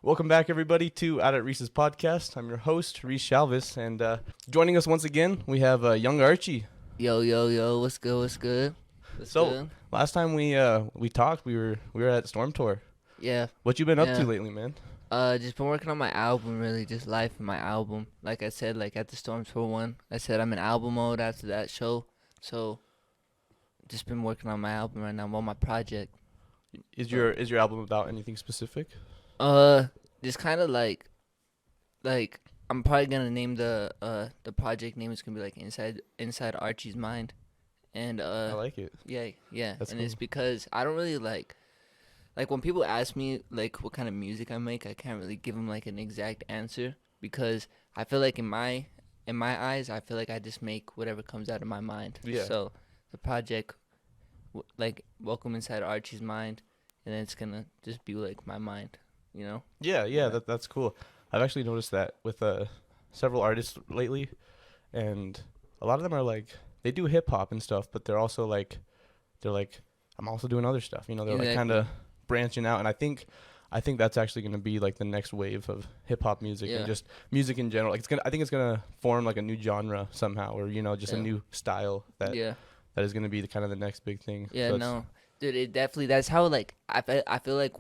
Welcome back, everybody, to Out at Reese's podcast. I'm your host, Reese Shalvis, and joining us once again, we have Young Archie. Yo, yo, yo, what's good, what's good? What's So, good? last time we talked, we were at Storm Tour. Yeah. What you been up to lately, man? Just been working on my album, really, just life in my album. Like I said, like at the Storm Tour one, I said I'm in album mode after that show. So, just been working on my album right now. I'm on my project. Is your album about anything specific? Just kind of like I'm probably gonna name the project name is gonna be like Inside Archie's Mind, and I like it. Yeah, That's and cool. it's because I don't really like when people ask me like what kind of music I make, I can't really give them like an exact answer because I feel like in my eyes, I feel like I just make whatever comes out of my mind. Yeah. So the project, like Welcome Inside Archie's Mind, and then it's gonna just be like my mind, you know? Yeah. That's cool. I've actually noticed that with several artists lately, and a lot of them are like they do hip hop and stuff, but they're like I'm also doing other stuff. You know, they're like kind of branching out, and I think that's actually going to be like the next wave of hip hop music and just music in general. Like I think it's gonna form like a new genre somehow, or just a new style that is gonna be kind of the next big thing. Yeah, so no, dude, it definitely. That's how like I feel like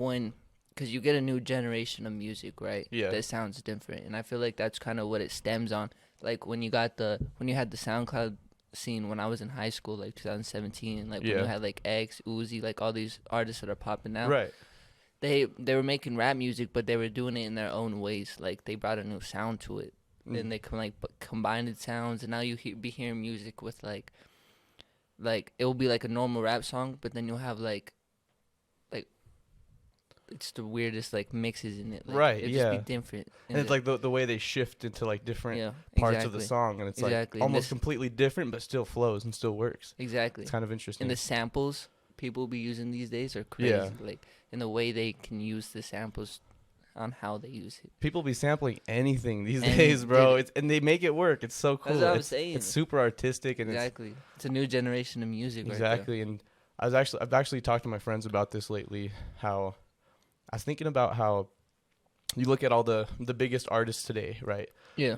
because you get a new generation of music, right? Yeah. That sounds different, and I feel like that's kind of what it stems on. Like when you had the SoundCloud scene when I was in high school, like 2017, and like when you had like X, Uzi, like all these artists that are popping now. Right. They were making rap music, but they were doing it in their own ways. Like they brought a new sound to it, and they combined sounds, and now you be hearing music with like it will be like a normal rap song, but then you'll have like it's the weirdest like mixes in it. Like, right. It'll Yeah. just be different. And it's like the way they shift into like different parts of the song, and it's like almost completely different, but still flows and still works. Exactly. It's kind of interesting. And the samples people be using these days are crazy. Yeah. Like in the way they can use the samples on how they use it. People be sampling anything these days, bro. And they make it work. It's so cool. That's what I'm saying. It's super artistic, and it's a new generation of music. Exactly. Right there. And I've actually talked to my friends about this lately. How I was thinking about how you look at all the biggest artists today, right? Yeah.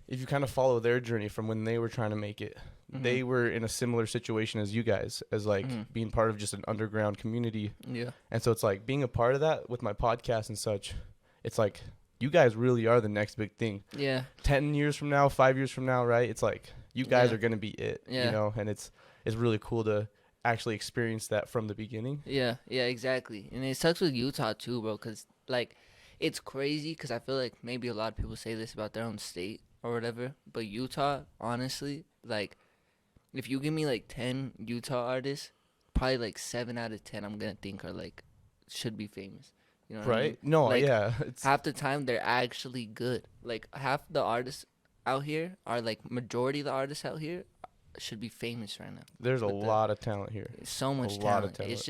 If you kind of follow their journey from when they were trying to make it, they were in a similar situation as you guys, as like being part of just an underground community. Yeah. And so it's like being a part of that with my podcast and such, it's like you guys really are the next big thing. Yeah. 10 years from now, 5 years from now, right? It's like you guys are going to be it, and it's really cool to actually experience that from the beginning. Yeah, exactly. And it sucks with Utah too, bro, because like it's crazy because I feel like maybe a lot of people say this about their own state or whatever, but Utah, honestly, like if you give me like 10 Utah artists, probably like 7 out of 10 I'm gonna think are like should be famous. You know what I mean? No, like, it's half the time they're actually good. Like half the artists out here are like majority of the artists out here should be famous right now. There's a lot of talent here. So much talent. It's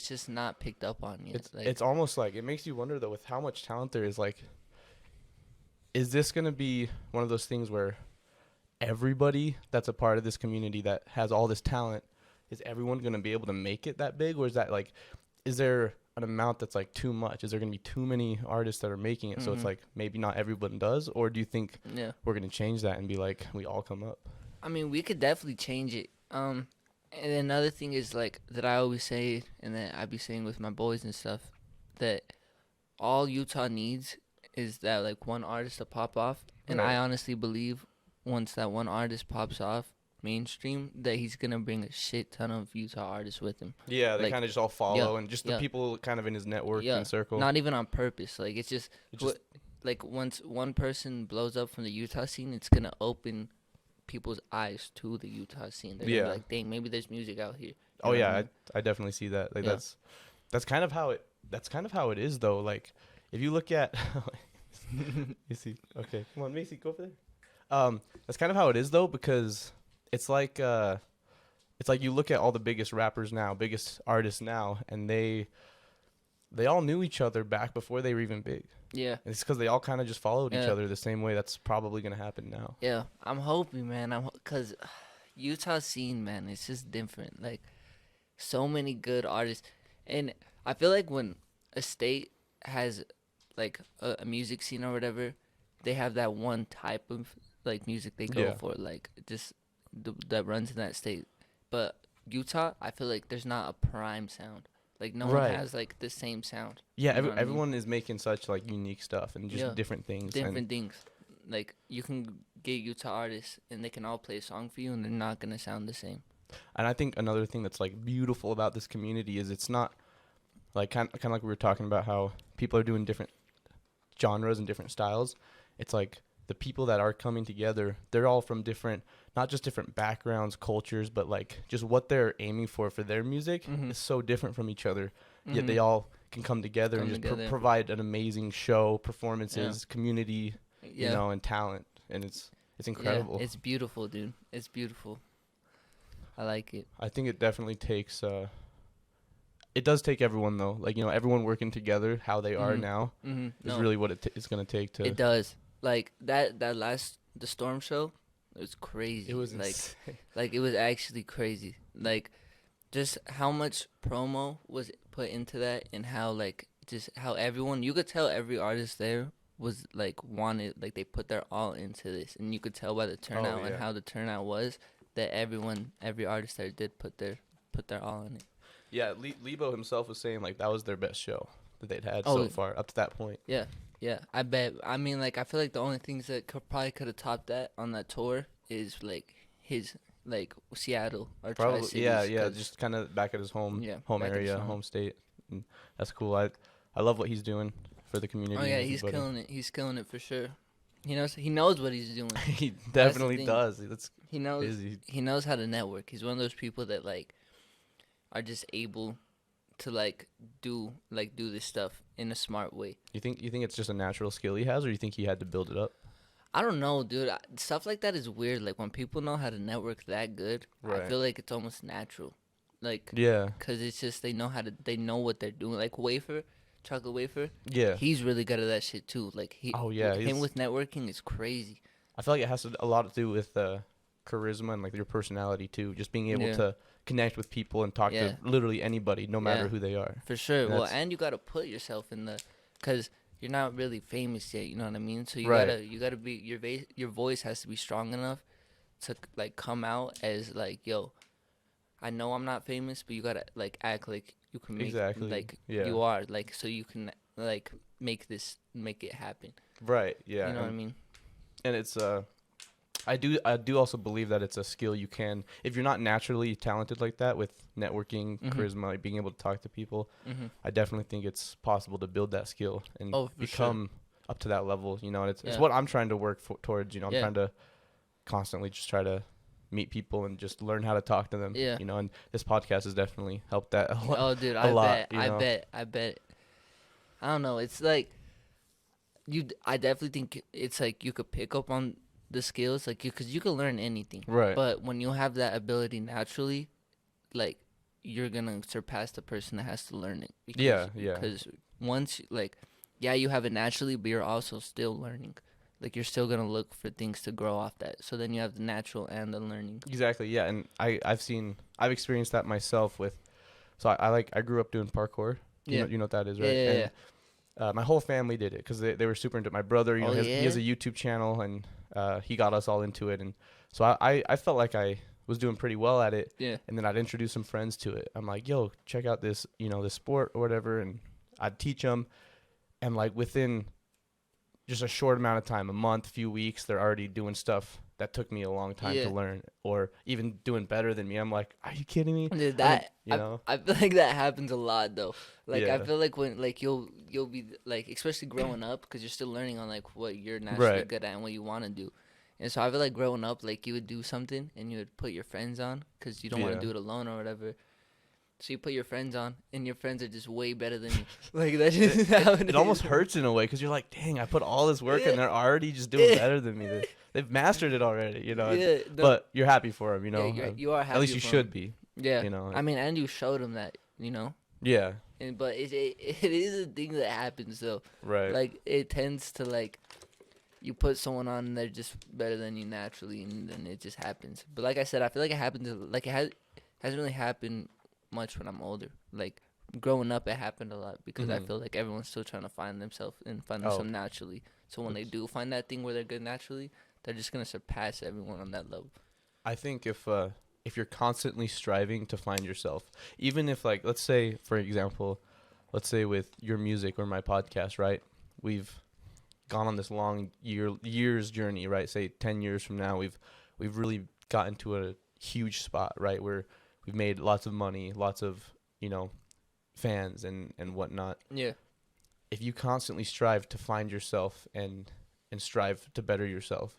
just not picked up on yet. It's almost like it makes you wonder though, with how much talent there is, like, is this gonna be one of those things where everybody that's a part of this community that has all this talent, is everyone gonna be able to make it that big, or is that like, is there an amount that's like too much? Is there gonna be too many artists that are making it, so it's like maybe not everyone does? Or do you think we're gonna change that and be like, we all come up? I mean, we could definitely change it. And another thing is like that I always say, and that I be saying with my boys and stuff, that all Utah needs is that like one artist to pop off. And I honestly believe once that one artist pops off mainstream, that he's gonna bring a shit ton of Utah artists with him. Yeah, they kind of just all follow, and just the people kind of in his networking circle. Not even on purpose. Like it's just like once one person blows up from the Utah scene, it's gonna open people's eyes to the Utah scene. They're gonna be like, dang, maybe there's music out here. Oh yeah, I definitely see that. Like that's kind of how it is though. Like if you look at you see, okay, come on, Macy, go over there. That's kind of how it is though, because it's like you look at all the biggest rappers now, biggest artists now, and they all knew each other back before they were even big. Yeah. And it's because they all kind of just followed each other the same way. That's probably going to happen now. Yeah. I'm hoping, man. Because Utah scene, man, it's just different. Like, so many good artists. And I feel like when a state has like a music scene or whatever, they have that one type of like music they go Yeah. for, like just that runs in that state. But Utah, I feel like there's not a prime sound. Like no one Right. has like the same sound. Yeah, You know what I mean? everyone is making such like unique stuff and just Yeah. different things. Different things. Like you can get Utah artists and they can all play a song for you and they're not gonna sound the same. And I think another thing that's like beautiful about this community is it's not like kind of like we were talking about how people are doing different genres and different styles. It's like the people that are coming together, they're all from different, not just different backgrounds, cultures, but like just what they're aiming for their music is so different from each other. Yet they all can come together and just provide an amazing show, performances, community, you know, and talent. And it's incredible. Yeah, it's beautiful, dude. It's beautiful. I like it. I think it definitely takes it does take everyone though, like, you know, everyone working together how they are now is really what it's going to take to. It does. Like that the Storm show, it was crazy. It was like insane. like it was actually crazy. Like just how much promo was put into that and how like just how everyone, you could tell every artist there was like wanted, like they put their all into this, and you could tell by the turnout and how the turnout was that every artist there did put their all in it. Yeah, Lebo himself was saying like that was their best show that they'd had so far up to that point. Yeah, I bet. I mean, like I feel like the only things that could have topped that on that tour is like his like Seattle or Probably, Tri-Cities, yeah, just kind of back at his home area, home state. And that's cool. I love what he's doing for the community. Oh yeah, he's killing it. He's killing it for sure. He knows what he's doing. He definitely does. He knows how to network. He's one of those people that like are just able to like do this stuff in a smart way. You think it's just a natural skill he has, or you think he had to build it up? I don't know, dude. Stuff like that is weird. Like when people know how to network that good, I feel like it's almost natural. Like because it's just they know what they're doing. Like chocolate wafer. Yeah, he's really good at that shit too. Like him with networking is crazy. I feel like it has a lot to do with charisma and like your personality too. Just being able to connect with people and talk to literally anybody, no matter who they are. For sure. Well, and you gotta put yourself in because you're not really famous yet. You know what I mean? So you gotta be your voice has to be strong enough to like come out as like, yo, I know I'm not famous, but you gotta like act like you can make you are, like, so you can like make it happen. Right. Yeah. You know what I mean? And it's I do also believe that it's a skill you can, if you're not naturally talented like that with networking, charisma, like being able to talk to people. I definitely think it's possible to build that skill and become up to that level. You know, and it's what I'm trying to work towards. You know, I'm trying to constantly just try to meet people and just learn how to talk to them. Yeah. You know, and this podcast has definitely helped that a lot. Oh, dude, I bet. I don't know. It's like I definitely think it's like you could pick up on the skills, like because you can learn anything, right? But when you have that ability naturally, like you're gonna surpass the person that has to learn it. Because once you have it naturally, but you're also still learning. Like you're still gonna look for things to grow off that. So then you have the natural and the learning. Exactly. Yeah, and I've experienced that myself with. So I grew up doing parkour. You know what that is, right? Yeah. My whole family did it because they were super into it. My brother, he has a YouTube channel and. He got us all into it, and so I felt like I was doing pretty well at it. Yeah. And then I'd introduce some friends to it. I'm like, yo, check out this, this sport or whatever, and I'd teach them, and like within just a short amount of time, a month, few weeks, they're already doing stuff that took me a long time to learn, or even doing better than me. I'm like, are you kidding me? Dude, I feel like that happens a lot though. Like I feel like when like you'll be like, especially growing up, because you're still learning on like what you're naturally good at and what you want to do. And so I feel like growing up, like you would do something and you would put your friends on because you don't want to do it alone or whatever. So you put your friends on, and your friends are just way better than you. Like that's just how it almost hurts in a way because you're like, dang, I put all this work and they're already just doing better than me. They've mastered it already, you know. But you're happy for them, you know. Yeah, you are happy. At least you should be. Yeah, you know. I mean, and you showed them that, you know. Yeah. But it is a thing that happens though. Right. Like it tends to like, you put someone on and they're just better than you naturally, and then it just happens. But like I said, I feel like it happens. Like it hasn't really happened much when I'm older. Like growing up, it happened a lot because I Mhm. feel like everyone's still trying to find themselves and find Oh, themselves naturally. So when they do find that thing where they're good naturally, they're just gonna surpass everyone on that level. I think if you're constantly striving to find yourself, even if like let's say for example, let's say with your music or my podcast, right? We've gone on this long years journey, right? Say 10 years from now, we've really gotten to a huge spot, right? Where we've made lots of money, lots of, you know, fans and whatnot. Yeah. If you constantly strive to find yourself and strive to better yourself,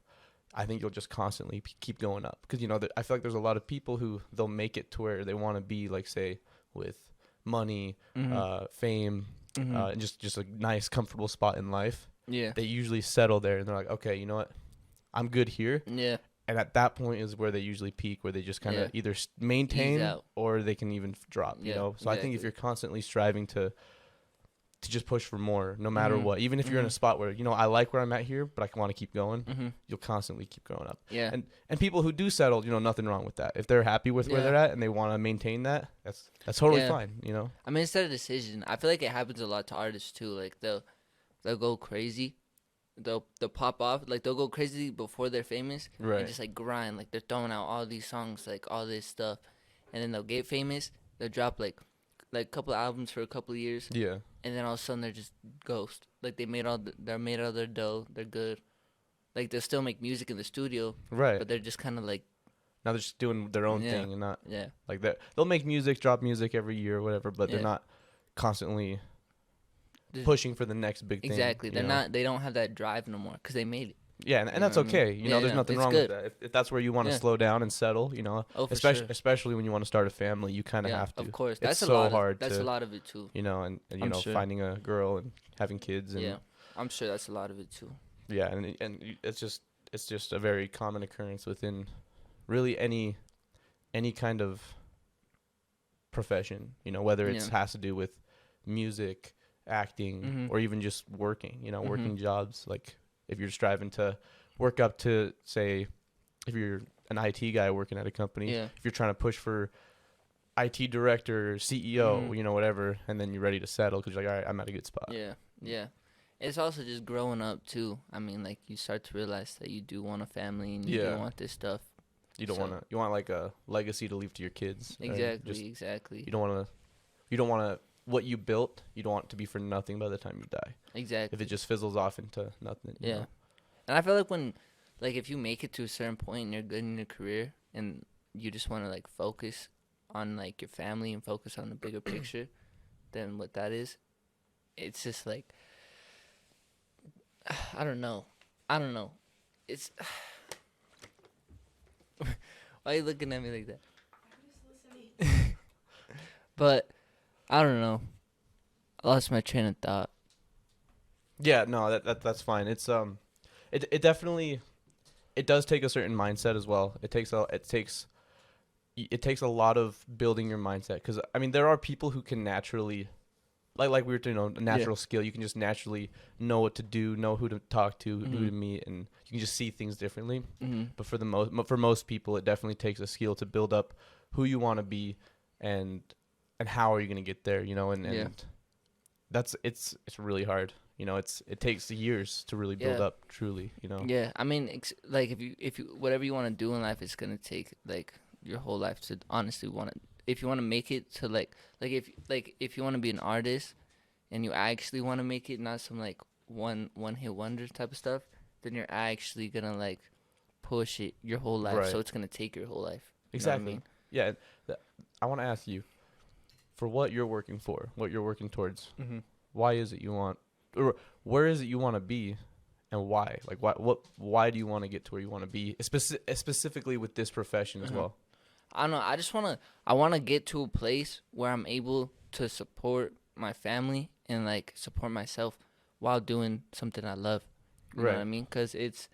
I think you'll just constantly keep going up. Because, you know, I feel like there's a lot of people who they'll make it to where they want to be, like, say, with money, Mhm. fame, Mhm. and just a nice, comfortable spot in life. Yeah. They usually settle there and they're like, okay, you know what? I'm good here. Yeah. And at that point is where they usually peak, where they just kind of Yeah. either Ease maintain out. or they can even drop, you Yeah. know? So I think if Exactly. you're constantly striving to just push for more, no matter Mhm. what, even if you're in a Mhm. spot where, you know, I like where I'm at here, but I want to keep going, Mhm. you'll constantly keep going up. Yeah. And people who do settle, you know, nothing wrong with that. If they're happy with where Yeah. they're at and they want to maintain that, that's totally Yeah. fine, you know? I mean, it's their decision. I feel like it happens a lot to artists too. Like they'll go crazy. They'll pop off. Like they'll go crazy before they're famous Right. and just like grind. Like they're throwing out all these songs, like all this stuff, and then they'll get famous. They'll drop like a couple albums for a couple of years, Yeah. and then all of a sudden they're just ghost. Like they're made all their dough. They're good. Like they'll still make music in the studio, Right. but they're just kind of like Now they're just doing their own yeah, thing and not yeah, like that. They'll make music, drop music every year or whatever, but they're Yeah. not constantly Just- pushing for the next big thing. exactly. you They're know? not. They don't have that drive no more because they made it. Yeah, and You know that's what I mean? okay. You know, Yeah, there's no, nothing it's wrong good. with that. If that's where you want to Yeah. slow down and settle, you know, Oh, for especially sure. especially when you want to start a family, you kind of Yeah, have to. of course. It's That's a so lot. hard That's to, a lot of it too. you know, and you I'm know, sure. finding a girl and having kids and Yeah, I'm sure that's a lot of it too. yeah, it's just a very common occurrence within really any kind of profession, you know, whether it Yeah. has to do with music, acting, Mhm. or even just working, you know, Mhm. working jobs. Like if you're striving to work up to, say, if you're an IT guy working at a company, Yeah. if you're trying to push for IT director, CEO, Mhm. you know, whatever, and then you're ready to settle because you're like, all right, I'm at a good spot. Yeah, yeah. It's also just growing up too. I mean, like you start to realize that you do want a family and you Yeah. do want this stuff. You don't So- want to, you want like a legacy to leave to your kids. right? Exactly, Just, exactly, you don't want to, what you built, you don't want it to be for nothing by the time you die. exactly. If it just fizzles off into nothing. you Yeah. know? And I feel like like if you make it to a certain point and you're good in your career and you just want to like focus on like your family and focus on the bigger picture, then what that is, it's just like I don't know. It's why are you looking at me like that? But I don't know. I lost my train of thought. Yeah, no, that's fine. It's it definitely, it does take a certain mindset as well. It takes a lot of building your mindset, because I mean there are people who can naturally, like we were, you know, a natural skill. You can just naturally know what to do, know who to talk to, who to meet, and you can just see things differently. Mm-hmm. But for most people, it definitely takes a skill to build up who you want to be, and how are you going to get there, you know, and Yeah. that's it's really hard. You know, it takes years to really build Yeah. up truly, you know. Yeah, I mean, like if you whatever you want to do in life, it's gonna take like your whole life to honestly want to. If you want to make it to like if you want to be an artist, and you actually want to make it, not some like one hit wonder type of stuff, then you're actually gonna like push it your whole life. Right. So it's gonna take your whole life. You know what I Exactly. mean? Yeah, I want to ask you, for what you're working for, what you're working towards, Mm-hmm. why is it you want, or where is it you want to be, and why? Like, why do you want to get to where you want to be, specifically with this profession as Uh-huh. well? I don't know. I wanna get to a place where I'm able to support my family and like support myself while doing something I love. You know what I Right. mean? Because it's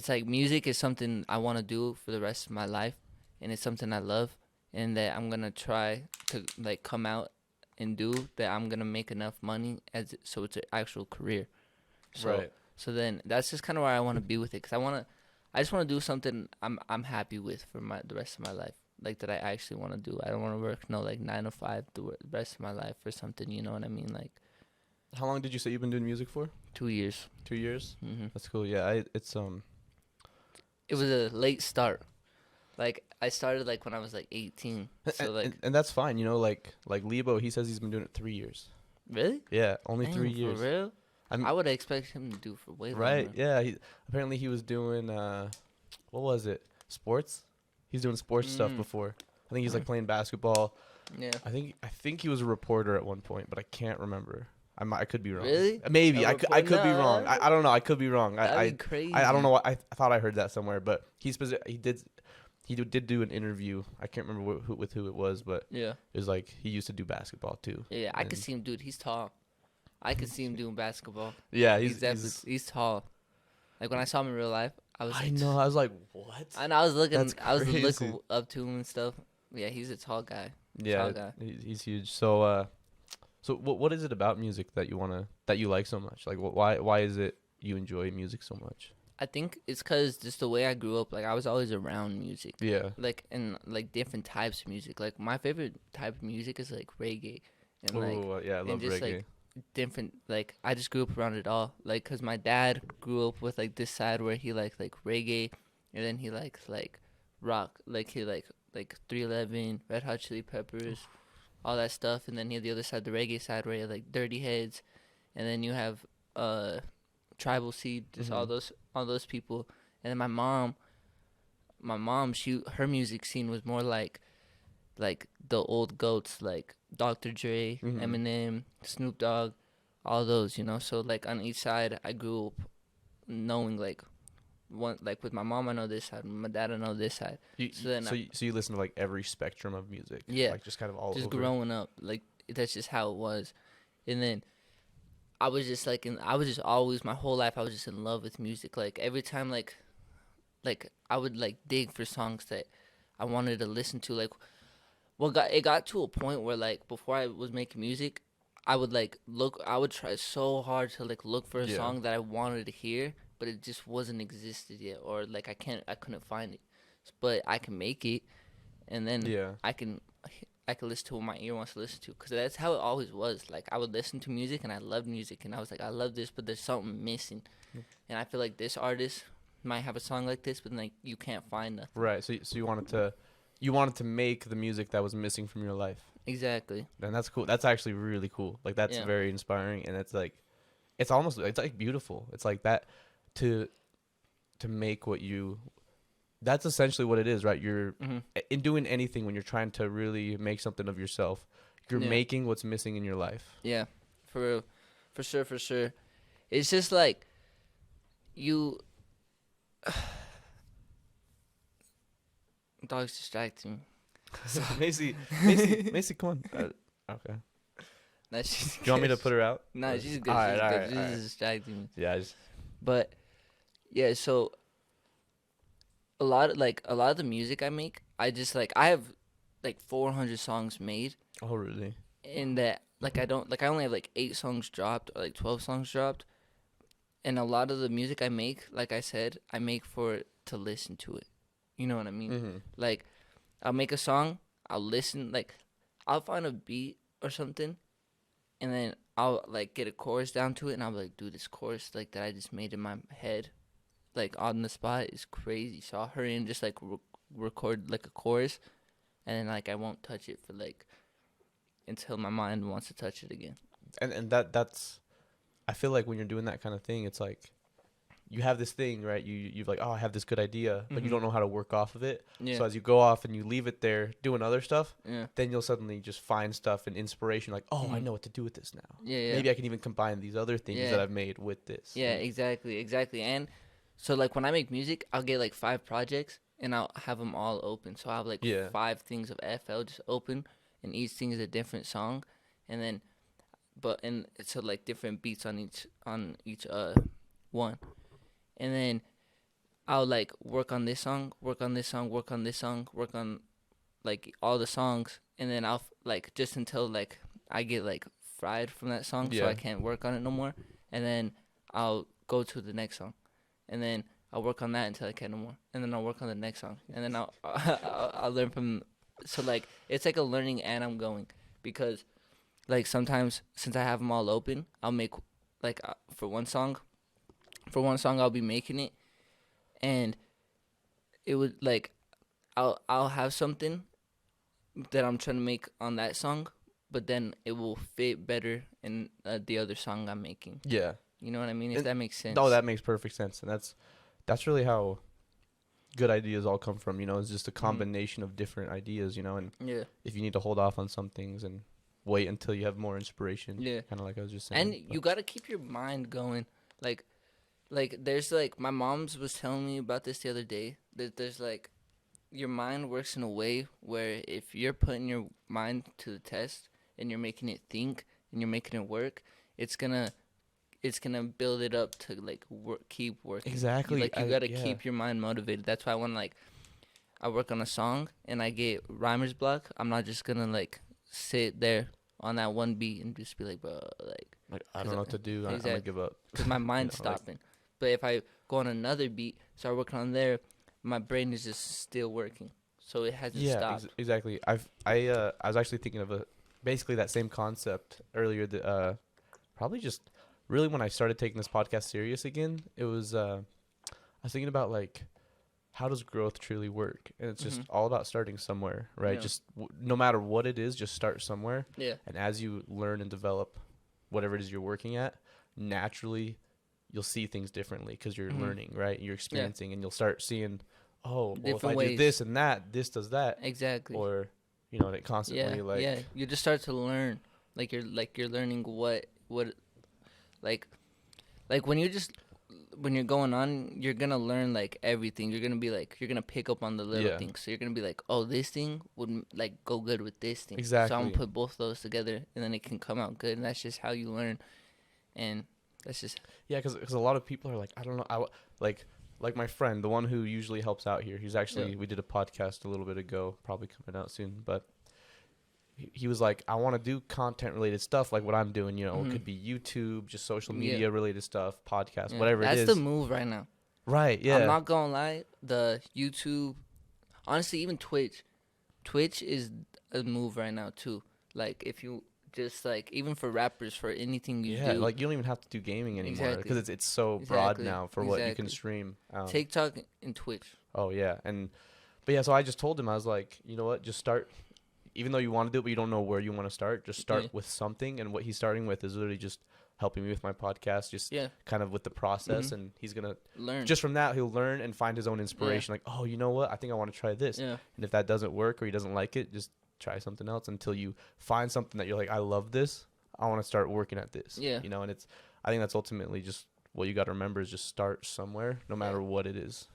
like music is something I want to do for the rest of my life, and it's something I love, and that I'm gonna try to like come out and do that. I'm gonna make enough money so it's an actual career. So, Right. So then that's just kind of where I want to be with it, because I just want to do something I'm happy with for the rest of my life. like that I actually want to do. I don't want to work no like 9 to 5 the rest of my life or something. You know what I mean? Like How long did you say you've been doing music for? 2 years. 2 years. hmm That's cool. Yeah, it's It was a late start. Like I started like when I was like 18. So like and that's fine. You know, like Lebo, he says he's been doing it 3 years. really? Yeah, only Dang, 3 years. for real? I'm I would expect him to do for way right. longer. Yeah, apparently he was doing what was it? Sports. He's doing sports stuff Mm. before. I think he's like playing basketball. Yeah. I think he was a reporter at one point, but I can't remember. I could be wrong. Really? Maybe A I could be reporter? wrong. Nah. I don't know. I could be wrong. That'd be crazy. I don't know what I thought I heard that somewhere, but he did do an interview. I can't remember with who it was, but Yeah. it was like he used to do basketball too. Yeah, I could And- see him, dude. He's tall. I could see him doing basketball. Yeah, He's definitely he's tall. Like when I saw him in real life, I was I like, know. I was like, what? and I was looking, That's I was crazy. looking up to him and stuff. Yeah, he's a tall guy. Yeah, Tall guy. he's huge. So what is it about music that you like so much? Like, why is it you enjoy music so much? I think it's cause just the way I grew up. Like I was always around music. Yeah. Like and like different types of music. Like my favorite type of music is like reggae, and like Oh, yeah, I love just, reggae. like, different. Like I just grew up around it all. Like cause my dad grew up with like this side where he liked like reggae, and then he likes like rock. Like he like 311, Red Hot Chili Peppers, all that stuff. And then he had the other side, the reggae side, where he had like Dirty Heads, and then you have Tribal Seed, just all those people. And then my mom, her music scene was more like the old goats, like Dr. Dre, Eminem, Snoop Dogg, all those, you know. So like on each side, I grew up knowing like one, like with my mom I know this side, with my dad I know this side. So you listen to like every spectrum of music. Yeah. Like just kind of all Just over. growing up, like that's just how it was. And then I was just like, I was just always my whole life I was just in love with music. Like every time, like I would like dig for songs that I wanted to listen to. Like, it got to a point where like before I was making music, I would like look. I would try so hard to like look for a Yeah. song that I wanted to hear, but it just wasn't existed yet, or like I couldn't find it. But I can make it, and then Yeah. I can listen to what my ear wants to listen to, because that's how it always was. Like I would listen to music and I loved music and I was like, I love this, but there's something missing. And I feel like this artist might have a song like this, but like you can't find nothing. Right. So you wanted to make the music that was missing from your life. Exactly. And that's cool. That's actually really cool. Like that's Yeah. very inspiring, and it's like it's like beautiful. It's like that to make what you that's essentially what it is, right? You're in doing anything when you're trying to really make something of yourself. You're Yeah. making what's missing in your life. Yeah, for sure. It's just like you. Dog's distracting me. Macy, come on. Okay. Nah, she's Do you want me to put her out? Nah, Or- she's good. All She's right, good. all She's right. just distracting me. Yeah. But yeah, so a lot of the music I make, I just like I have like 400 songs made, Oh, really? and that like I only have like 8 songs dropped or like 12 songs dropped, and a lot of the music I make, like I said, I make for to listen to it. You know what I mean? Mm-hmm. Like I'll make a song, I'll listen, like I'll find a beat or something, and then I'll like get a chorus down to it, and I'll be like, dude, this chorus like that I just made in my head, like on the spot, is crazy. So I'll hurry and just like record like a chorus, and then like I won't touch it for like until my mind wants to touch it again. And that's I feel like when you're doing that kind of thing, it's like you have this thing, right? You've like, oh, I have this good idea, but you don't know how to work off of it. Yeah. So as you go off and you leave it there doing other stuff, Yeah. then you'll suddenly just find stuff and inspiration, like, oh, I know what to do with this now. Yeah. Maybe I can even combine these other things Yeah. that I've made with this. Yeah, exactly. And so like when I make music, I'll get like 5 projects and I'll have them all open. So I have like Yeah. 5 things of FL just open, and each thing is a different song, and then so like different beats on each one, and then I'll like work on this song, work on like all the songs, and then I'll like just until like I get like fried from that song, so Yeah. I can't work on it no more, and then I'll go to the next song, and then I'll work on that until I can't no more, and then I'll work on the next song, and then I'll learn from. So like it's like a learning, and I'm going because like sometimes since I have them all open, I'll make like for one song I'll be making it, and it would like I'll have something that I'm trying to make on that song, but then it will fit better in the other song I'm making. Yeah. You know what I mean? If that makes sense. No, that makes perfect sense, and that's really how good ideas all come from. You know, it's just a combination of different ideas. You know, and Yeah. if you need to hold off on some things and wait until you have more inspiration. Yeah. Kind of like I was just saying. And you gotta keep your mind going. Like there's like my mom's was telling me about this the other day. That there's like your mind works in a way where if you're putting your mind to the test and you're making it think and you're making it work, it's gonna build it up to like keep working. Exactly. Like you gotta keep your mind motivated. That's why when like I work on a song and I get rhymer's block, I'm not just gonna like sit there on that one beat and just be like, bro, like I don't know what to do. Exactly. I'm gonna give up because my mind's stopping. But if I go on another beat, start working on there, my brain is just still working, so it hasn't stopped. Exactly. I was actually thinking of basically that same concept earlier. That probably just really when I started taking this podcast serious again, it was I was thinking about like how does growth truly work, and it's just all about starting somewhere, right? Yeah. Just no matter what it is, just start somewhere. Yeah. And as you learn and develop whatever it is you're working at, naturally you'll see things differently because you're learning, right? You're experiencing, and you'll start seeing, oh, well, if I do this and that, this does that. Exactly. Or, you know, it constantly you just start to learn, like you're learning what like when you're going on, you're gonna learn like everything. You're gonna pick up on the little things. So you're gonna be like, oh, this thing would like go good with this thing. Exactly. So I'm gonna put both those together, and then it can come out good. And that's just how you learn. And that's just because a lot of people are like, I don't know, like my friend, the one who usually helps out here. He's actually we did a podcast a little bit ago, probably coming out soon, but he was like, I want to do content related stuff like what I'm doing. You know, it could be YouTube, just social media related stuff, podcast, whatever it is. That's the move right now. Right. Yeah. I'm not gonna lie. The YouTube, honestly, even Twitch is a move right now too. Like if you just like even for rappers, for anything you do. Like you don't even have to do gaming anymore because it's so broad now for what you can stream. TikTok and Twitch. Oh yeah, so I just told him, I was like, you know what, just start. Even though you want to do it, but you don't know where you want to start, just start with something. And what he's starting with is literally just helping me with my podcast, just kind of with the process. And he's going to learn. Just from that, he'll learn and find his own inspiration. Like, oh, you know what? I think I want to try this. Yeah. And if that doesn't work or he doesn't like it, just try something else until you find something that you're like, I love this. I want to start working at this. Yeah. You know, and I think that's ultimately just what you got to remember is just start somewhere, no matter what it is.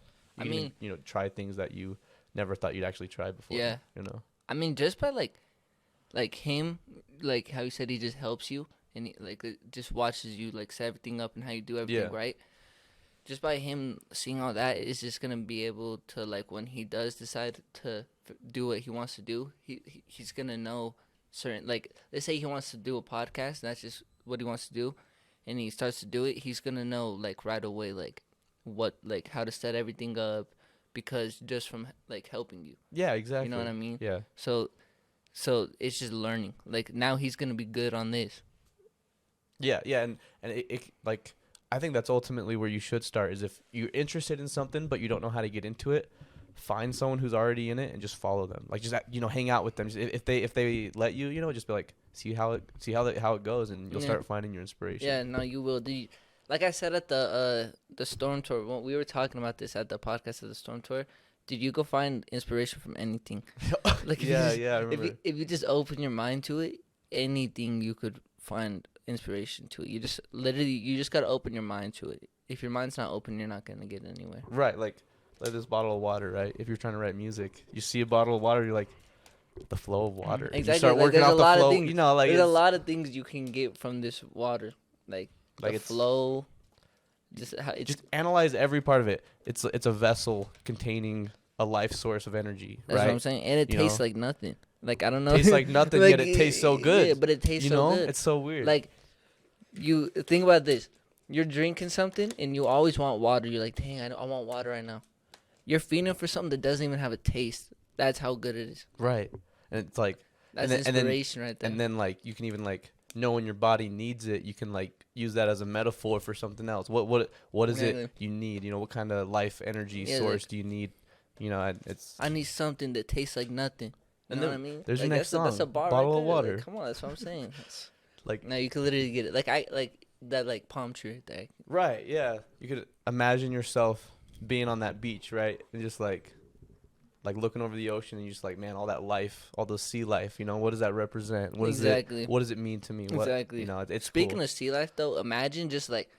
You can, try things that you never thought you'd actually try before. Yeah. You know? I mean, just by like him, like how he said he just helps you and he, like just watches you like set everything up and how you do everything right. Just by him seeing all that, it's just gonna be able to like when he does decide to do what he wants to do, he's gonna know certain like let's say he wants to do a podcast and that's just what he wants to do, and he starts to do it, he's gonna know like right away like what like how to set everything up. Because just from like helping you. Yeah, exactly. You know what I mean? Yeah. So it's just learning. Like now he's gonna be good on this. Yeah, and it like I think that's ultimately where you should start is if you're interested in something but you don't know how to get into it, find someone who's already in it and just follow them. Like just hang out with them. Just if they let you, just be like see how it goes and you'll start finding your inspiration. Yeah, no, you will. Like I said at the Storm Tour, when we were talking about this at the podcast of the Storm Tour, did you go find inspiration from anything? Like I remember. If you just open your mind to it, anything you could find inspiration to it. You just gotta open your mind to it. If your mind's not open, you're not gonna get anywhere. Right, like this bottle of water, right? If you're trying to write music, you see a bottle of water, you're like, the flow of water. Exactly. You start working out the flow. There's a lot of things you can get from this water, like the flow. Just analyze every part of it. It's a vessel containing a life source of energy. That's right? what I'm saying, and it tastes like nothing. Like I don't know. It tastes like nothing, yet it tastes so good. Yeah, but it tastes so good. It's so weird. Like you think about this. you're drinking something and you always want water. You're like, dang, I want water right now. You're feeding for something that doesn't even have a taste. That's how good it is. Right. And it's like, That's and then, inspiration right there. and then like you can even like know when your body needs it. You can like use that as a metaphor for something else. What is Really? it you need? You know, what kind of life energy Yeah, source like- do you need? You know, and it's I need something that tastes like nothing. You And know then what I mean? there's your Like, next that's a song, bar Bottle right of there. Water. Like, come on, that's what I'm saying. It's- like no, you could literally get it. Like that like palm tree right there. right, yeah. You could imagine yourself being on that beach, right, and just like looking over the ocean, and you just like, man, all that life, all the sea life. You know, what does that represent? What Exactly. What does it mean to me? What, Exactly. You know, it's Speaking cool. of sea life, though, imagine just like,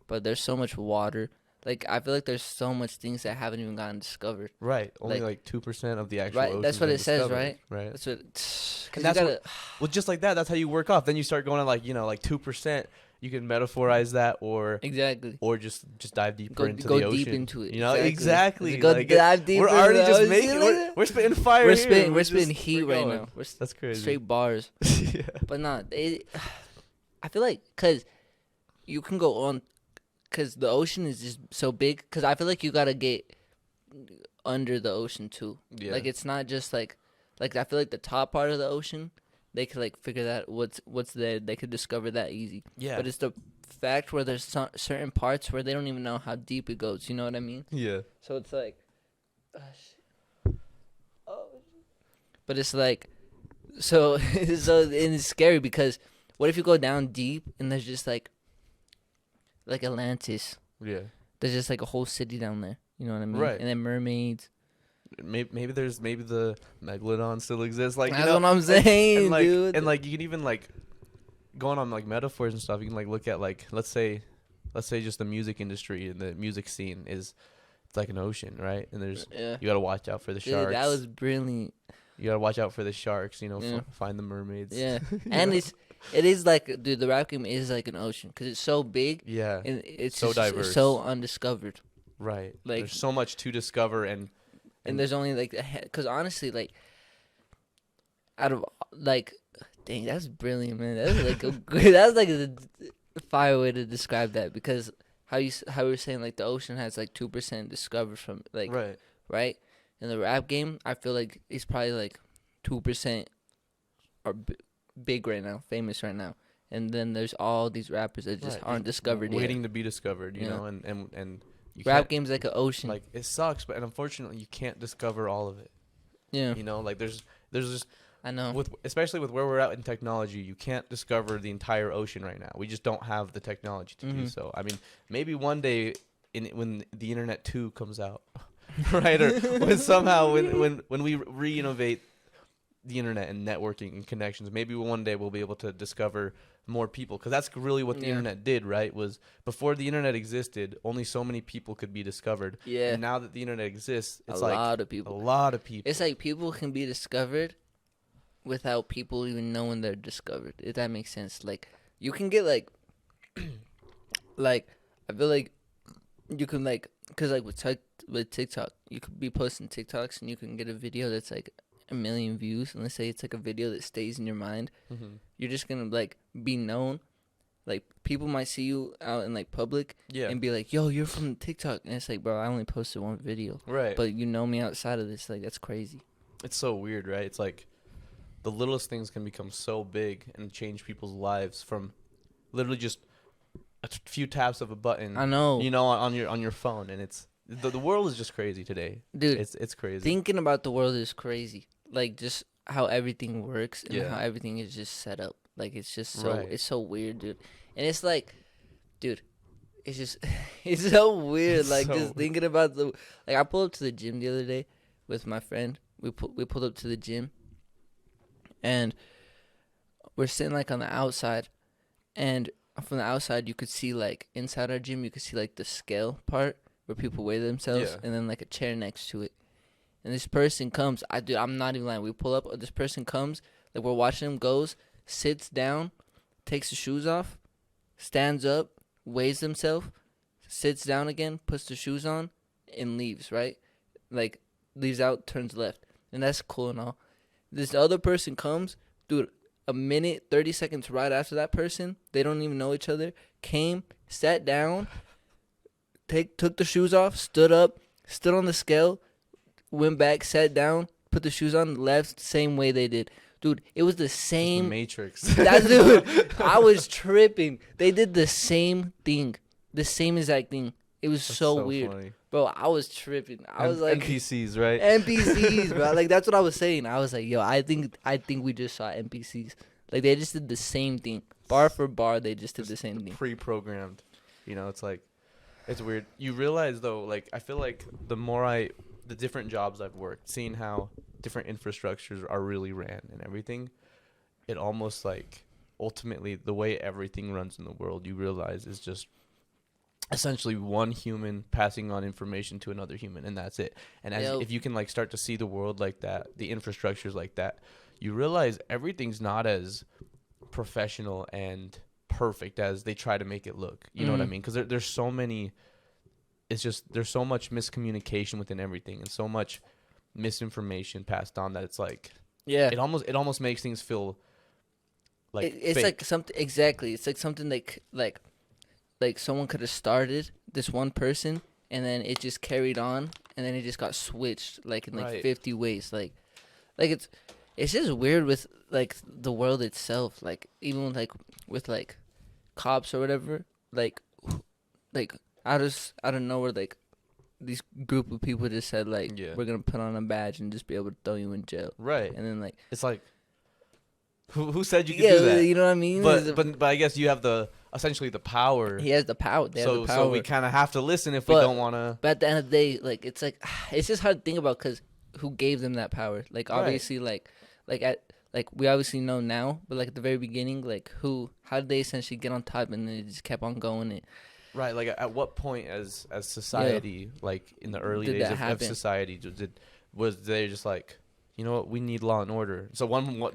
but there's so much water. Like, I feel like there's so much things that haven't even gotten discovered. Right. Only like- like 2% of the actual Right, ocean's that's what been it says, discovered, right? Right. That's what. Because And you that's gotta. Well, just like that, that's how you work off. Then you start going to like, you know, like 2%. You can metaphorize that, or Exactly. just dive deeper Go into the ocean. deep into it. You know, Exactly. exactly. Go like dive deeper. we're already into the just ocean. making. We're spitting fire. We're here. spitting. We're just- spitting heat we're right going. now. We're That's crazy. straight bars. Yeah. But not. I feel like because you can go on, because the ocean is just so big. Because I feel like you gotta get under the ocean too. Yeah. Like it's not just like I feel like the top part of the ocean, they could like figure that what's there. They could discover that easy. Yeah. But it's the fact where there's certain parts where they don't even know how deep it goes. You know what I mean? Yeah. So it's like, but it's like, so and it's scary because what if you go down deep and there's just like Atlantis? Yeah. There's just like a whole city down there. You know what I mean? Right. And then mermaids. Maybe the megalodon still exists. Like, That's you know, what I'm saying, and like, dude. And like you can even like going on like metaphors and stuff. You can like look at like let's say just the music industry and the music scene it's like an ocean, right? And there's Yeah. you gotta watch out for the Dude, sharks. that was brilliant. You gotta watch out for the sharks. You know, Yeah. find the mermaids. Yeah. And it is like, dude, the rap game is like an ocean because it's so big Yeah. and it's So just diverse. so undiscovered. Right. Like- There's so much to discover and And there's only like, because honestly, like, out of like, dang, that's brilliant, man. That's like that's like a fire way to describe that because how you were saying like the ocean has like 2% discovered from like right. In the rap game, I feel like it's probably like 2% are big right now, famous right now, and then there's all these rappers that just Right, aren't discovered waiting yet. to be discovered. You Yeah. know, and you Rap can't- game's like an ocean. like it sucks, but unfortunately you can't discover all of it. Yeah, You know, like there's just I know. especially with where we're at in technology, you can't discover the entire ocean right now. We just don't have the technology to do Mhm. so. I mean, maybe one day when the internet 2 comes out, right? Or when somehow when we re-innovate the internet and networking and connections, maybe one day we'll be able to discover more people, because that's really what the Yeah. internet did, right? Was before the internet existed, only so many people could be discovered. Yeah, And now that the internet exists, it's a like lot of a people. lot of people. It's like people can be discovered without people even knowing they're discovered. If that makes sense. Like you can get like, like I feel like you can like, cause like with TikTok, you could be posting TikToks and you can get a video that's like 1 million views. And let's say it's like a video that stays in your mind. Mhm. You're just gonna like be known. Like people might see you out in like public Yeah. and be like, "Yo, you're from TikTok," and it's like, bro, I only posted one video, Right. but you know me outside of this. Like that's crazy. It's so weird, right? It's like the littlest things can become so big and change people's lives from literally just a few taps of a button. I know, You know, on your phone, and it's the world is just crazy today. dude. It's crazy. Thinking about the world is crazy. Like just how everything works and Yeah. how everything is just set up. Like it's just so Right. it's so weird, dude. And it's like, dude, it's just it's so weird. It's Like so just weird. thinking about like I pulled up to the gym the other day with my friend. We pulled up to the gym, and we're sitting like on the outside, and from the outside you could see like inside our gym you could see like the scale part where people weigh themselves, Yeah. and then like a chair next to it. And this person comes. I'm not even lying. We pull up. This person comes. Like we're watching him. Goes, sits down, takes the shoes off, stands up, weighs himself, sits down again, puts the shoes on, and leaves. Right, like leaves out, turns left, and that's cool and all. This other person comes, dude. a minute, 30 seconds right after that person, they don't even know each other, came, sat down, took the shoes off, stood up, stood on the scale, went back, sat down, put the shoes on, left same way they did. Dude, it was the same. The Matrix. That dude, I was tripping. They did the same thing, the same exact thing. It was so weird, funny. bro. I was tripping. I was like NPCs, right? NPCs, bro. Like that's what I was saying. I was like, yo, I think we just saw NPCs. Like they just did the same thing, bar for bar. They just did the same thing. Pre-programmed. You know, it's like, it's weird. You realize though, like I feel like the different jobs I've worked, seeing how different infrastructures are really ran and everything, it almost like ultimately the way everything runs in the world, you realize is just essentially one human passing on information to another human, and that's it. And if you can like start to see the world like that, the infrastructures like that, you realize everything's not as professional and perfect as they try to make it look. You know what I mean? Because there's so many. It's just there's so much miscommunication within everything, and so much misinformation passed on that it's like it almost makes things feel like it's fake. like something exactly. It's like something like someone could have started this one person, and then it just carried on, and then it just got switched like in like 50 ways. Like it's just weird with like the world itself. Like even with like cops or whatever. Like out of nowhere, like these group of people just said like we're gonna put on a badge and just be able to throw you in jail. Right. And then like it's like who said you could do that? You know what I mean? But I guess you have essentially the power. He has the power. So we kind of have to listen if we don't want to. But at the end of the day, like it's just hard to think about because who gave them that power? Like obviously, like we obviously know now, but like at the very beginning, like how did they essentially get on top and then it just kept on going? Right. Like at what point as society, like in the early days of society, was they just like, you know what, we need law and order. So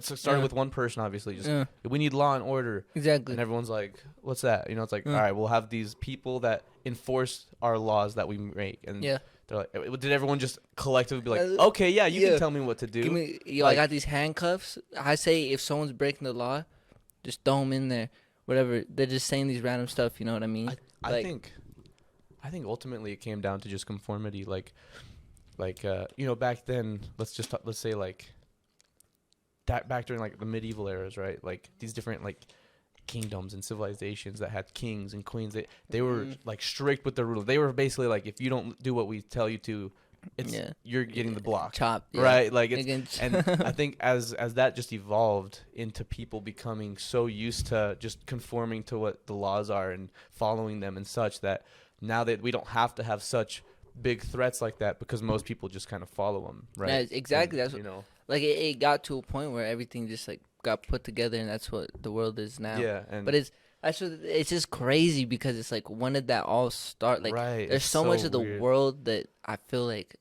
started with one person, obviously, just we need law and order. Exactly. And everyone's like, what's that? You know, it's like, all right, we'll have these people that enforce our laws that we make. And they're like, did everyone just collectively be like, okay, yeah, you can tell me what to do? I got these handcuffs. I say if someone's breaking the law, just throw them in there. Whatever. They're just saying these random stuff. You know what I mean? I think ultimately it came down to just conformity. Like you know, back then, let's say like that back during like the medieval eras, right? Like these different like kingdoms and civilizations that had kings and queens. They were like strict with their rules. They were basically like, if you don't do what we tell you to, you're getting the block, chopped, right? Like and I think as that just evolved into people becoming so used to just conforming to what the laws are and following them and such, that now that we don't have to have such big threats like that because most people just kind of follow them, right? Yeah, exactly. And, that's what, like it got to a point where everything just like got put together, and that's what the world is now. Yeah, but it's just crazy because it's like, when did that all start? Like, there's so much of the world that I feel like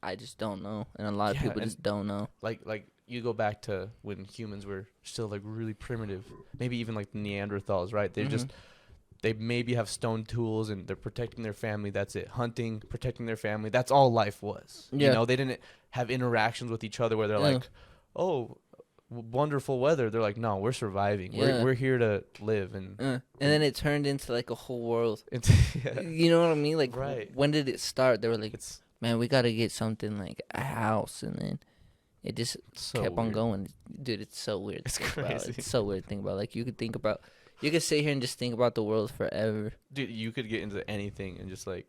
I just don't know, and a lot of people just don't know. Like you go back to when humans were still like really primitive, maybe even like the Neanderthals, right? They're just they maybe have stone tools and they're protecting their family. That's it. Hunting, protecting their family. That's all life was. Yeah. You know, they didn't have interactions with each other where they're like, oh, wonderful weather. They're like, no, we're surviving. We're here to live. And then it turned into like a whole world. You know what I mean? Like, when did it start? They were like, man, we got to get something like a house. And then it just kept on going. Dude, it's so weird. It's crazy. It's so weird to think about. Like, you could sit here and just think about the world forever. Dude, you could get into anything and just like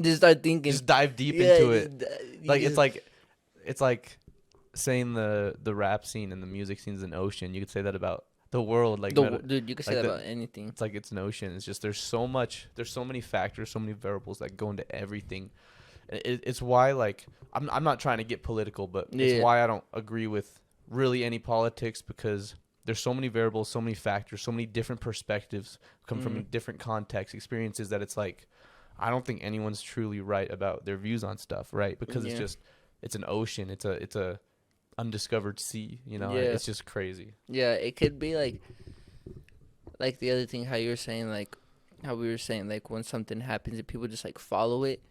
just start thinking. Just dive deep into it. Like it's like saying the rap scene and the music scene is an ocean. You could say that about the world. Like dude, you could say that about anything. It's like it's an ocean. It's just there's so many factors, so many variables that go into everything. It's why, like, I'm not trying to get political, but it's why I don't agree with really any politics, because there's so many variables, so many factors, so many different perspectives come from different contexts, experiences, that it's like, I don't think anyone's truly right about their views on stuff, right? Because it's an ocean, it's a undiscovered sea, you know. It's just crazy. Yeah, it could be like the other thing, how you were saying, like how we were saying, like when something happens and people just like follow it.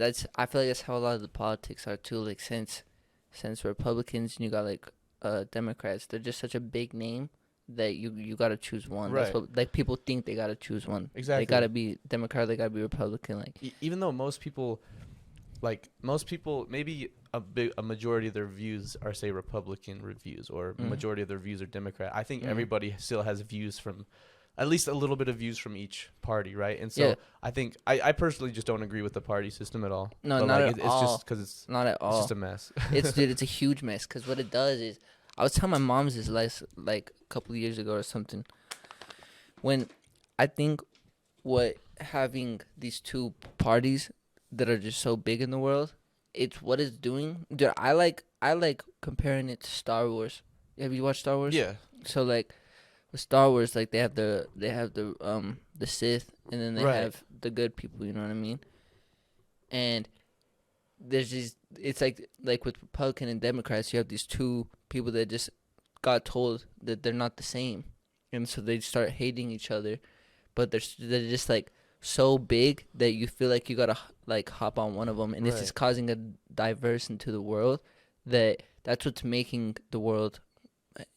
I feel like that's how a lot of the politics are too. Like since Republicans, and you got like Democrats. They're just such a big name that you gotta choose one. That's Right. what like people think they gotta choose one. Exactly. They gotta be Democrat. They gotta be Republican. Like Even though most people, maybe a majority of their views are say Republican reviews, or majority of their views are Democrat. I think everybody still has views from, at least a little bit of views from each party, right? And so I think I personally just don't agree with the party system at all. No, but not like, at it's all. just because it's not at it's all. just a mess. It's a huge mess. Cause what it does is, I was telling my mom's this like a couple of years ago or something. When I think what having these two parties that are just so big in the world, it's what it's doing. Dude, I like comparing it to Star Wars. Have you watched Star Wars? Yeah. So like with Star Wars, like they have the Sith, and then they have the good people. You know what I mean? And there's these. It's like with Republican and Democrats, you have these two people that just got told that they're not the same, and so they start hating each other. But they're just like so big that you feel like you gotta like hop on one of them, and it's just causing a diverse into the world. That's what's making the world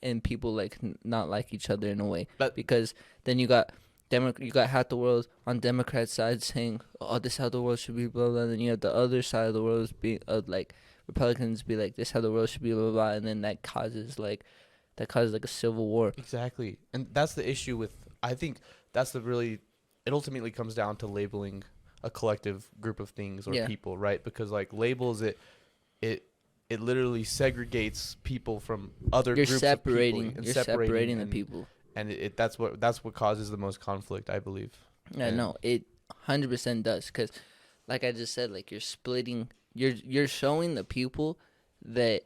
and people like not like each other in a way. But because then you got half the world on Democrat side saying, "Oh, this is how the world should be," blah blah. And then you have the other side of the world being like Republicans be like, "This is how the world should be," blah blah. Blah, and then that causes like a civil war. Exactly, and that's the issue with. I think that's it ultimately comes down to labeling a collective group of things or people, right? Because like labels it literally segregates people from other groups of people. You're separating the people. And that's what causes the most conflict, I believe. Yeah, no, it 100% does. Because like I just said, like you're splitting, you're showing the people that,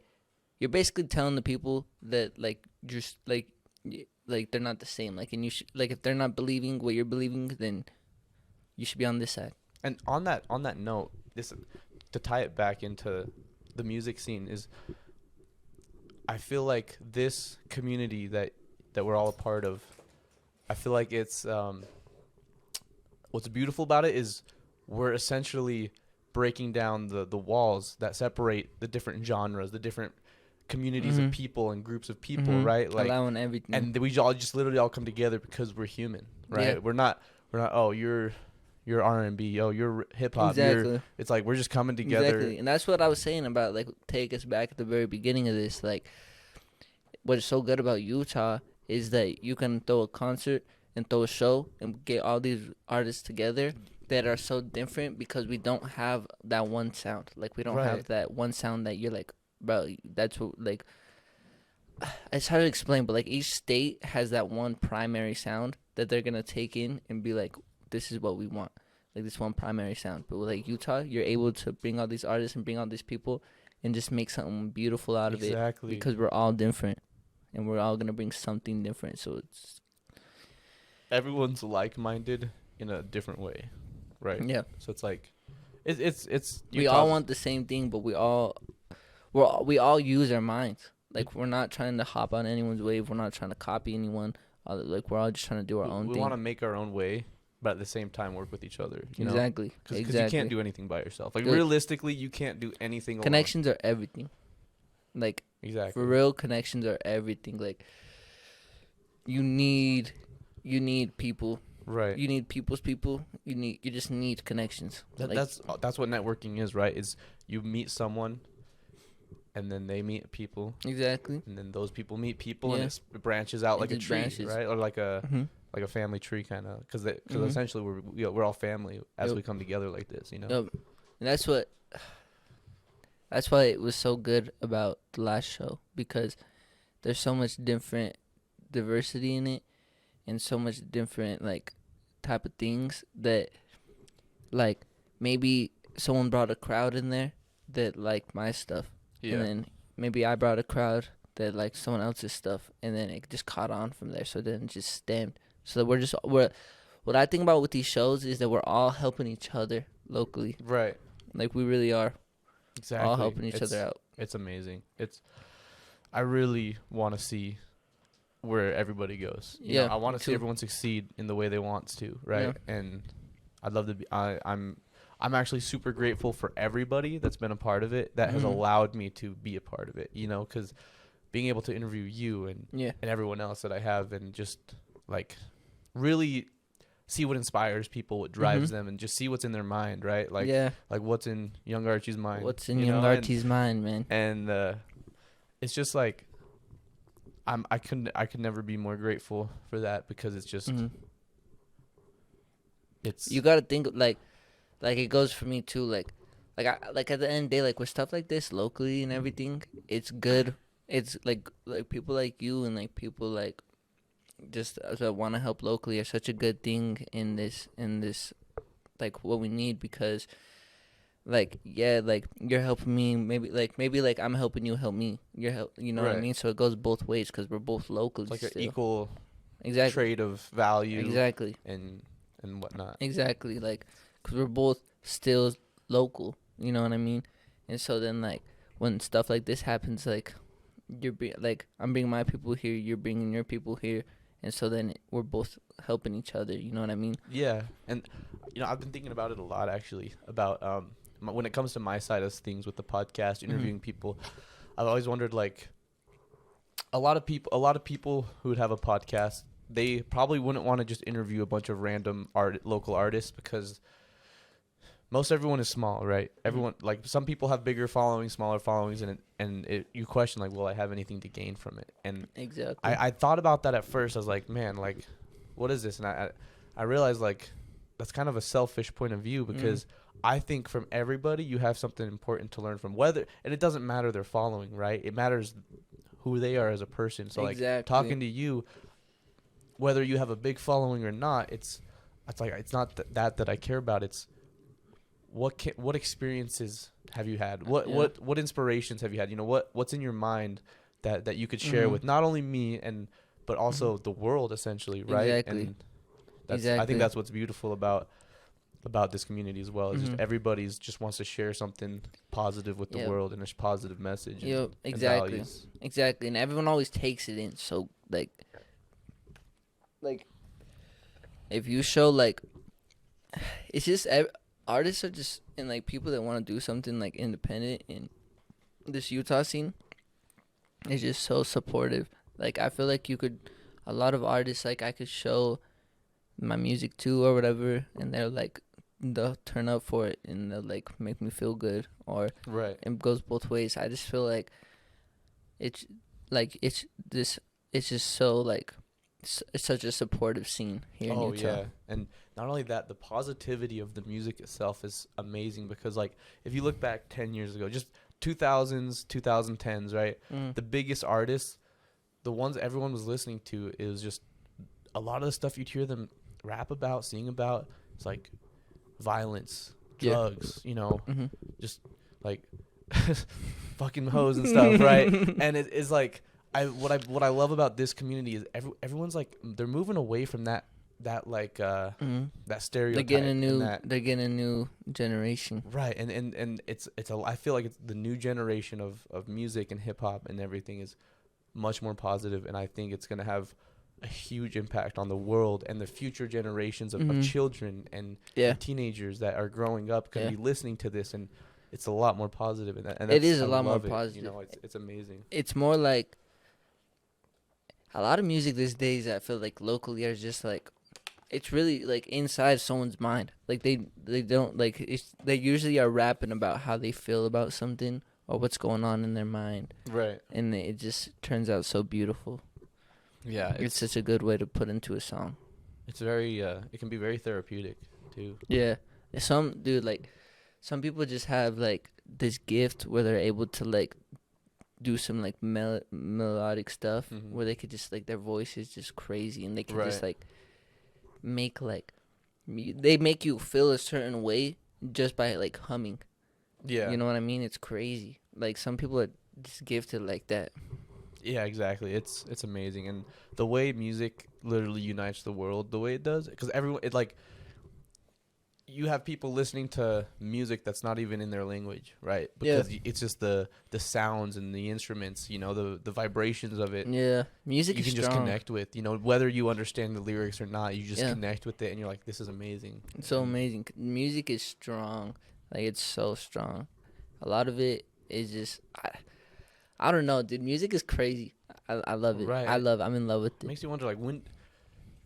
you're basically telling the people that like you're like they're not the same. Like, and you should, like, if they're not believing what you're believing, then you should be on this side. And on that note, this, to tie it back into the music scene, is I feel like this community that we're all a part of, I feel like it's what's beautiful about it is we're essentially breaking down the walls that separate the different genres, the different communities of people and groups of people, right? Like, allowing everything, and we all just literally all come together because we're human, right? We're not oh, you're R&B, oh, you're hip hop. Exactly. It's like we're just coming together. Exactly. And that's what I was saying about, like, take us back at the very beginning of this. Like, what is so good about Utah is that you can throw a concert and throw a show and get all these artists together that are so different because we don't have that one sound. Like, we don't have that one sound that you're like, bro, that's what, like, it's hard to explain, but like each state has that one primary sound that they're going to take in and be like, this is what we want. Like, this one primary sound. But with like Utah, you're able to bring all these artists and bring all these people and just make something beautiful out of it. Because we're all different and we're all going to bring something different. So it's, everyone's like-minded in a different way, right? Yeah. So it's like it's we all want the same thing, but we all use our minds. Like, we're not trying to hop on anyone's wave. We're not trying to copy anyone. Like, we're all just trying to do our own thing. We want to make our own way, but at the same time work with each other. You know? Exactly. Because you can't do anything by yourself. Like, realistically, you can't do anything alone. Connections are everything. Like, exactly. For real, connections are everything. Like, you need people. Right. You need people's people. You just need connections. That's what networking is, right? Is you meet someone, and then they meet people. Exactly. And then those people meet people, and it branches out like a tree, right? Or like a family tree, kind of, because essentially we're all family as we come together like this, you know. Yep. And that's why it was so good about the last show, because there's so much different diversity in it, and so much different like type of things that, like, maybe someone brought a crowd in there that liked my stuff. Yeah. And then maybe I brought a crowd that liked someone else's stuff, and then it just caught on from there. So then it just stemmed. So we're what I think about with these shows is that we're all helping each other locally. Right. Like, we really are. Exactly. All helping each other out. It's amazing. I really want to see where everybody goes. You know, I want to see everyone succeed in the way they want to, right? Yeah. And I'd love to be. I'm actually super grateful for everybody that's been a part of it, that has allowed me to be a part of it. You know, because being able to interview you and Yeah. and everyone else that I have, and just like really see what inspires people, what drives them, and just see what's in their mind, right? Like Yeah. like what's in Young Archie's mind. What's in you Young know? Archie's mind, man? And it's just like I could never be more grateful for that, because it's just it's You gotta think like it goes for me too. Like at the end of the day, like with stuff like this locally and everything, it's good. It's like people like you and like people like just that want to help locally are such a good thing in this like what we need, because like yeah, like you're helping me, maybe like I'm helping you help me, you know what I Right. mean, so it goes both ways because we're both locals. like an still. equal Exactly. trade of value Exactly. and whatnot. Exactly. Like, because we're both still local. You know what I mean? And so then, like, when stuff like this happens, like, I'm bringing my people here, you're bringing your people here. And so then we're both helping each other. You know what I mean? Yeah, and I've been thinking about it a lot, actually, about when it comes to my side of things with the podcast, interviewing people. I've always wondered, like, a lot of people who would have a podcast, they probably wouldn't want to just interview a bunch of random local artists, because most everyone is small, right? Everyone, like, some people have bigger followings, smaller followings, and you question, like, will I have anything to gain from it? And Exactly. I thought about that at first. I was like, man, like, what is this? And I realized, like, that's kind of a selfish point of view, because I think from everybody you have something important to learn from, and it doesn't matter their following, right? It matters who they are as a person. So Exactly. like, talking to you, whether you have a big following or not, it's like, it's not that I care about. It's what experiences have you had? What inspirations have you had? What's in your mind that you could share with not only me but also the world, essentially, right? Exactly. And I Exactly. think that's what's beautiful about this community as well. Is just everybody's just wants to share something positive with the world, and a positive message. Exactly. And values. Exactly. And everyone always takes it in. So like if you show like, it's just artists are just, and like people that want to do something like independent in this Utah scene is just so supportive. Like I feel like a lot of artists, like I could show my music to or whatever, and they'll turn up for it and they'll like make me feel good, or Right. it goes both ways. I just feel like it's just so like it's such a supportive scene here in Utah. Yeah, and not only that, the positivity of the music itself is amazing, because like if you look back 10 years ago, just 2000s, 2010s, right? The biggest artists, the ones everyone was listening to, is just a lot of the stuff you'd hear them rap about, sing about. It's like violence, drugs, just like fucking hoes and stuff, right? And it's like, what I love about this community is everyone's like, they're moving away from that like that stereotype. They're getting a new generation. Right, and I feel like it's the new generation of music and hip hop and everything is much more positive, and I think it's gonna have a huge impact on the world and the future generations of children and teenagers that are growing up gonna be listening to this, and it's a lot more positive, and it is a I lot more love it. positive. It's amazing. It's more like a lot of music these days, I feel like locally, are just like, it's really like inside someone's mind. Like they don't like, they usually are rapping about how they feel about something or what's going on in their mind, right? And it just turns out so beautiful. Yeah, it's such a good way to put into a song. It's very it can be very therapeutic too. Yeah, some people just have like this gift where they're able to like do some like melodic stuff where they could just like, their voice is just crazy, and they can just like make like they make you feel a certain way just by like humming. Yeah, you know what I mean? It's crazy. Like some people are just gifted like that. Yeah, exactly. It's amazing, and the way music literally unites the world, the way it does, because everyone, you have people listening to music that's not even in their language, right? Because it's just the sounds and the instruments, the vibrations of it. Yeah, music you is can strong. just connect with, whether you understand the lyrics or not, you just connect with it, and you're like, this is amazing. It's so amazing. Music is strong. Like, it's so strong. A lot of it is just, I don't know, dude. Music is crazy. I love it. Right. I'm in love with It it. makes you wonder, like, when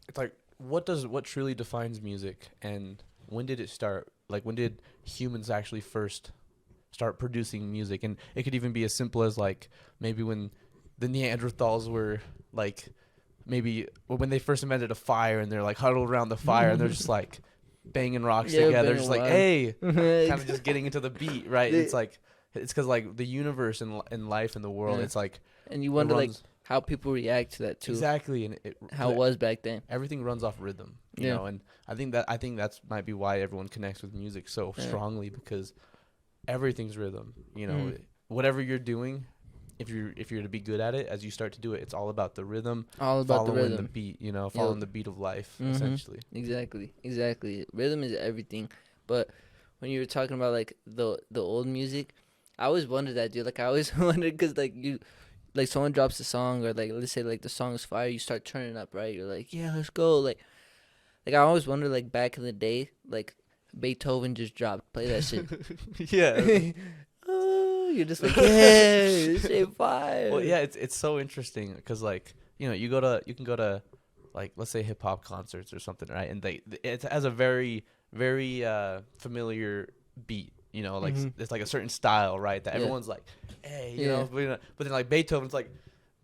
it's like what truly defines music, and when did it start? Like, when did humans actually first start producing music? And it could even be as simple as, like, maybe when the Neanderthals were like, maybe when they first invented a fire, and they're like huddled around the fire, and they're just like banging rocks Yeah, together, banging just like, wild. hey, kind of just getting into the beat, right? The- It's like, it's because, like, the universe and life in the world, Yeah. it's like And you it wonder like runs how people react to that too. exactly, and How it was back then. everything runs off rhythm, you Yeah. know. And I think that's might be why everyone connects with music so Yeah. strongly, because everything's rhythm, you know. Mhm. Whatever you're doing, if you're to be good at it, as you start to do it, it's all about the rhythm, All about the following rhythm. beat, you know, following the beat of life, Mhm. essentially. Exactly. Rhythm is everything. But when you were talking about like the old music, I always wondered that, dude. Like I always wondered because like you, like someone drops a song, or like let's say like the song is fire, you start turning up, right? You're like, yeah, let's go. Like I always wondered, like back in the day, like Beethoven just dropped, play that shit. Yeah. Oh, you're just like, yeah, this shit fire. Well, yeah, it's so interesting because, like, you know, you can go to, like, let's say hip hop concerts or something, right? And it has a very familiar beat, you know, like Mhm. it's like a certain style, right? That Yeah. everyone's like, hey, you Yeah. know, but then like Beethoven's like,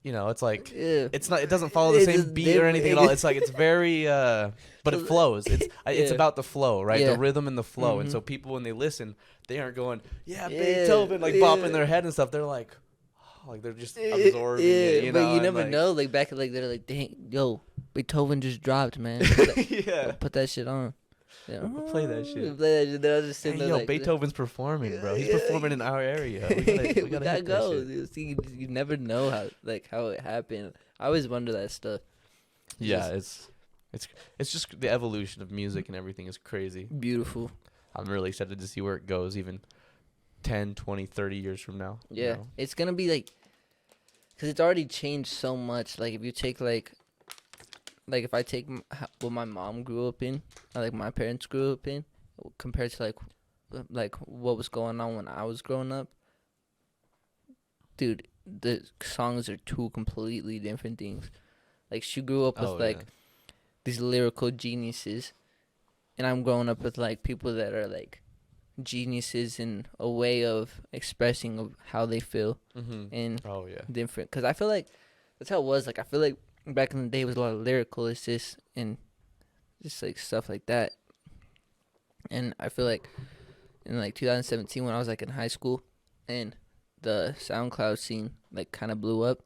you know, it's like Yeah. it doesn't follow the It's same just beat or anything at all. It's like it's very but it So- flows. It's Yeah. about the flow, right? Yeah. The rhythm and the flow. And Mhm. so people, when they listen, they aren't going, yeah, Yeah, Beethoven, like yeah. bopping their head and stuff. They're like, oh, like they're just absorbing it, you know. but you and, never like, know. Like back, like they're like, dang, yo, Beethoven just dropped, man. Put that, Yeah. put that shit on. Yeah, Play that shit. Play that shit. Then I was just Hey, sitting there yo, like, Beethoven's performing, bro. He's Yeah. performing in our area. We we gotta gotta hit that go. shit. You see, you never know how it happened. I always wonder that stuff. Yeah, it's just the evolution of music and everything is crazy. Beautiful. I'm really excited to see where it goes, even 10, 20, 30 years from now. you Yeah, know? it's gonna be like, cause it's already changed so much. Like if you take like if I take what my mom grew up in, or like my parents grew up in, compared to like what was going on when I was growing up, dude, the songs are two completely different things. Like she grew up with Oh, like yeah. these lyrical geniuses, and I'm growing up with like people that are like geniuses in a way of expressing of how they feel and Oh, yeah. different. Because I feel like that's how it was. Like I feel like back in the day it was a lot of lyrical assist and just like stuff like that. And I feel like in like 2017 when I was like in high school and the SoundCloud scene like kind of blew up,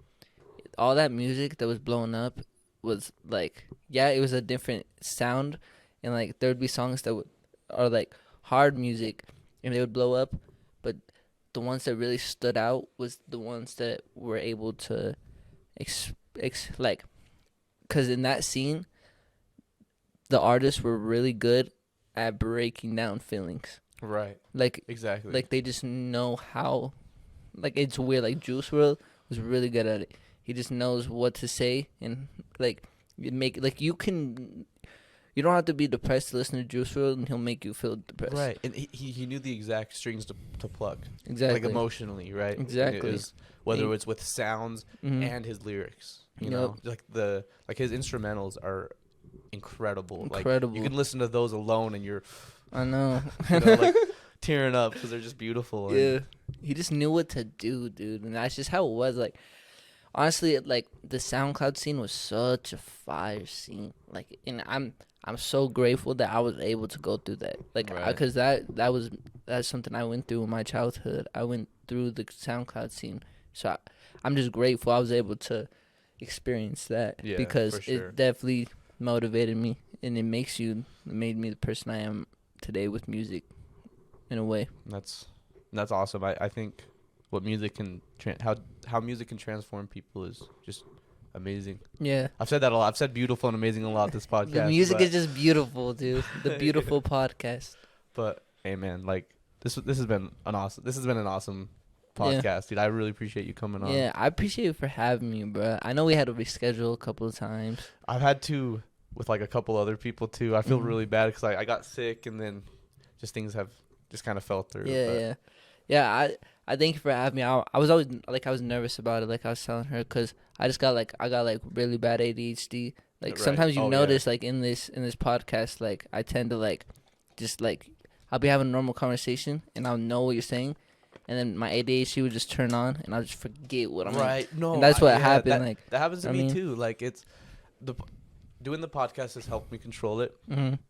all that music that was blowing up was like, yeah, it was a different sound, and like there would be songs that are like hard music and they would blow up, but the ones that really stood out was the ones that were able to like, because in that scene the artists were really good at breaking down feelings. Right. Like Exactly. like they just know how, like it's weird. Like Juice WRLD was really good at it. He just knows what to say, and like you make like you don't have to be depressed to listen to Juice WRLD, and he'll make you feel depressed. Right. And he knew the exact strings to pluck. Exactly. Like emotionally, right? Exactly. It was, whether it's with sounds Mhm. and his lyrics. You Yep. know, like his instrumentals are incredible. Incredible. Like you can listen to those alone and you're, I know. you know, like tearing up because they're just beautiful. And Yeah. He just knew what to do, dude, and that's just how it was. Like honestly, like the SoundCloud scene was such a fire scene. Like, and I'm so grateful that I was able to go through that. Like, Right. because that's something I went through in my childhood. I went through the SoundCloud scene, so I'm just grateful I was able to experience that. Yeah, because for sure. it definitely motivated me, and it made me the person I am today with music, in a way. That's awesome. I think what music can how music can transform people is just amazing. Yeah. I've said that a lot. I've said beautiful and amazing a lot this podcast. The music but, is just beautiful, dude. The beautiful podcast. But hey, man, like this has been an awesome podcast, dude. I really appreciate you coming on. Yeah, I appreciate you for having me, bro. I know we had to reschedule a couple of times. I've had to with like a couple other people too. I feel Mhm. really bad because I got sick and then just things have just kind of fell through. Yeah, but yeah. I thank you for having me. I was always like I was nervous about it, like I was telling her, cause I got like really bad ADHD. Like Right. sometimes you Oh, yeah. notice like in this podcast, like I tend to like just like I'll be having a normal conversation and I'll know what you're saying, and then my ADHD would just turn on and I'll just forget what I'm Right. like. No, And that's what yeah, happened. Like that happens to I me mean- too. Like it's doing the podcast has helped me control it.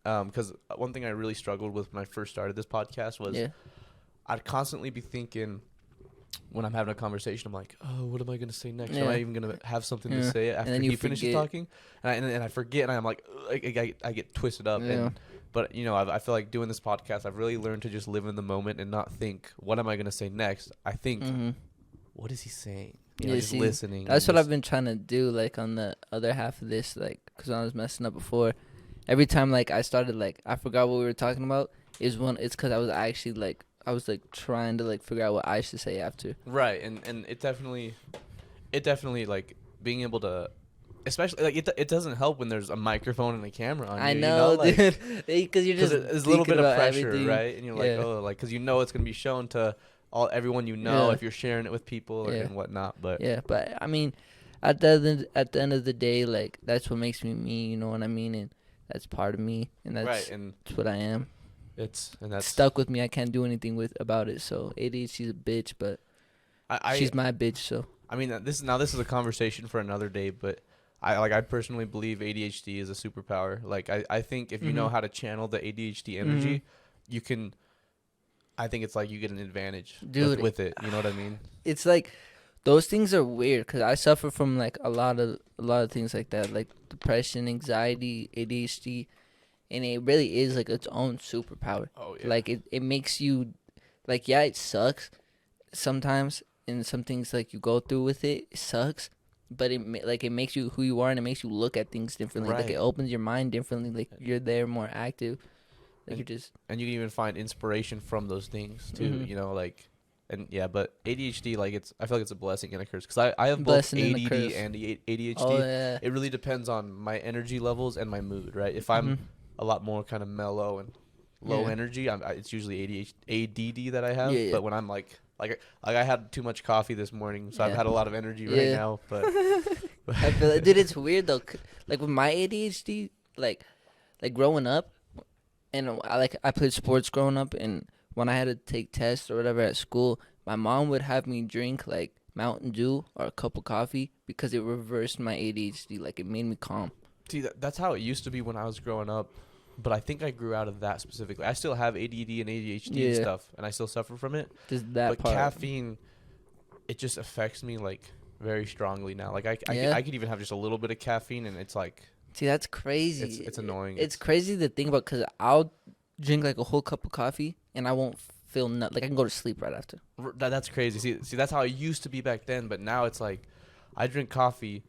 Because one thing I really struggled with when I first started this podcast was yeah, I'd constantly be thinking when I'm having a conversation, I'm like, oh, what am I gonna say next? Am Yeah. I even gonna have something to Yeah. say And after then he you finishes forget. talking? And I forget, and I'm like, I get twisted up. Yeah. But I feel like doing this podcast, I've really learned to just live in the moment and not think, what am I gonna say next? I think, what is he saying? Yeah, Just see, listening. That's and what I've just- been trying to do, like on the other half of this, like, cause when I was messing up before, every time like I started like I forgot what we were talking about. It's cause I was actually like I was like trying to like figure out what I should say after. Right, and it definitely like being able to, especially like it doesn't help when there's a microphone and a camera on you. I you know, like, dude. Cause you're Because just there's a little bit thinking of about pressure, everything. right? And you're Yeah. like, oh, like because it's gonna be shown to everyone you know Yeah. if you're sharing it with people Yeah. and whatnot. But Yeah, but I mean, at the end of the day, like that's what makes me me. You know what I mean? And that's part of me, and right, and that's what I am. that's Stuck with me. I can't do anything about it. So ADHD's a bitch, but she's my bitch. So I mean, this is a conversation for another day, but I personally believe ADHD is a superpower. Like I think if you know how to channel the ADHD energy, you can. I think it's like you get an advantage, Dude, with it. You know what I mean? it's like those things are weird because I suffer from like a lot of things like that, like depression, anxiety, ADHD, and it really is like its own superpower. Oh yeah. Like it makes you, like yeah, it sucks sometimes, and some things like you go through with it sucks, but it makes you who you are, and it makes you look at things differently. Like Right. it opens your mind differently. Like you're there more active. Like you're just And you can even find inspiration from those things too. Mhm. Like, and yeah, but ADHD, like I feel like it's a blessing and a curse because I have both Blessing and a ADD curse. and ADHD. oh yeah. It really depends on my energy levels and my mood, right? If I'm Mhm. a lot more kind of mellow and low Yeah. energy, it's usually ADD that I have. Yeah, yeah. But when I'm like I had too much coffee this morning, so I've Yeah. had a lot of energy right Yeah. now. But I feel like, dude, it's weird though. Like with my ADHD, like growing up, and I played sports growing up, and when I had to take tests or whatever at school, my mom would have me drink like Mountain Dew or a cup of coffee because it reversed my ADHD. Like it made me calm. see, that's how it used to be when I was growing up. But I think I grew out of that specifically. I still have ADD and ADHD and Yeah. stuff, and I still suffer from it. Just that But part. caffeine, it just affects me like very strongly now. Like Yeah. I could even have just a little bit of caffeine, and it's like See, that's crazy. it's annoying. It's crazy to think about because I'll drink like a whole cup of coffee and I won't feel like I can go to sleep right after. That's crazy. See, that's how it used to be back then, but now it's like I drink coffee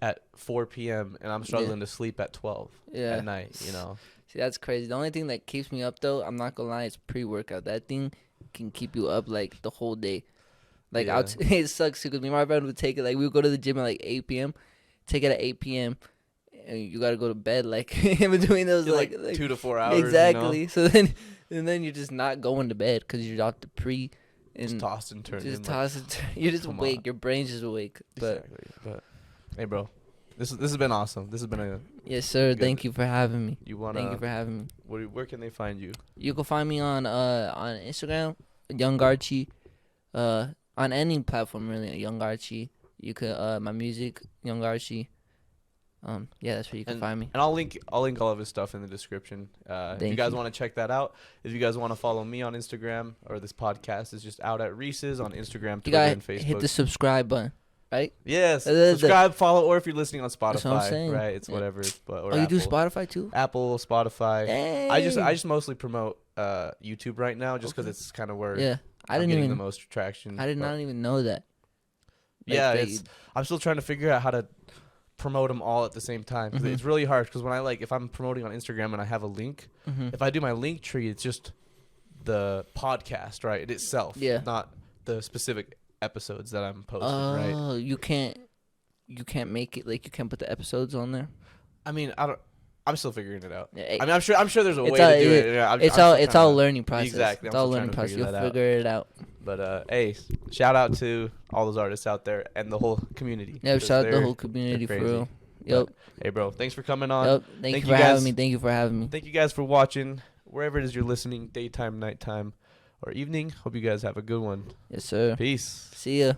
at 4 p.m. and I'm struggling to sleep at 12 Yeah. at night. See, that's crazy. The only thing that keeps me up, though, I'm not gonna lie, is pre-workout. That thing can keep you up like the whole day. Like Yeah. it sucks because me and my friend would take it. Like we would go to the gym at like 8 p.m. Take it at 8 p.m. And you gotta go to bed like in between those Like, like 2 to 4 hours. exactly. So then you're just not going to bed because you're out the pre and Just tossed and turned. just in, toss it. You're just come awake. on. Your brain's just awake. But exactly. But hey, bro, this has been awesome. This has been a. yes, sir. Good. Thank you for having me. You wanna? Thank you for having me. Where can they find you? You can find me on Instagram, Young Archie, on any platform really, Young Archie. You could my music, Young Archie. Yeah, that's where you can find me. And I'll link all of his stuff in the description. If you Thank guys you. want to check that out, if you guys want to follow me on Instagram, or this podcast is just out at Reese's on Instagram, You Twitter, gotta and Facebook. hit the subscribe button, right? Yes, the- subscribe, follow, or if you're listening on Spotify, That's what I'm saying. right? It's Yeah. whatever. But or Oh, you do Apple. Spotify too? Apple, Spotify. Dang. I just mostly promote YouTube right now, just because it's kind of where Yeah, I I'm didn't getting even. the most traction. I did but not even know that. Yeah, that I'm still trying to figure out how to promote them all at the same time. 'Cause Mhm. it's really hard because if I'm promoting on Instagram and I have a link, Mhm. if I do my link tree, it's just the podcast, right? It itself, Yeah. not the specific episodes that I'm posting, right? Oh, you can't make it like you can't put the episodes on there. I mean, I'm still figuring it out. Yeah, I mean, I'm sure there's a way it's to do it. Yeah, it's all learning process. Exactly. It's I'm all still learning trying to process. figure You'll that out. figure it out. But hey, shout out to all those artists out there and the whole community. Yeah, 'cause shout out the they're- whole community for they're crazy. real. Yep. But, hey, bro, thanks for coming on. Yep. Thank you for guys. having me. Thank you for having me. Thank you guys for watching. Wherever it is you're listening, daytime, nighttime, or evening. Hope you guys have a good one. Yes, sir. Peace. See ya.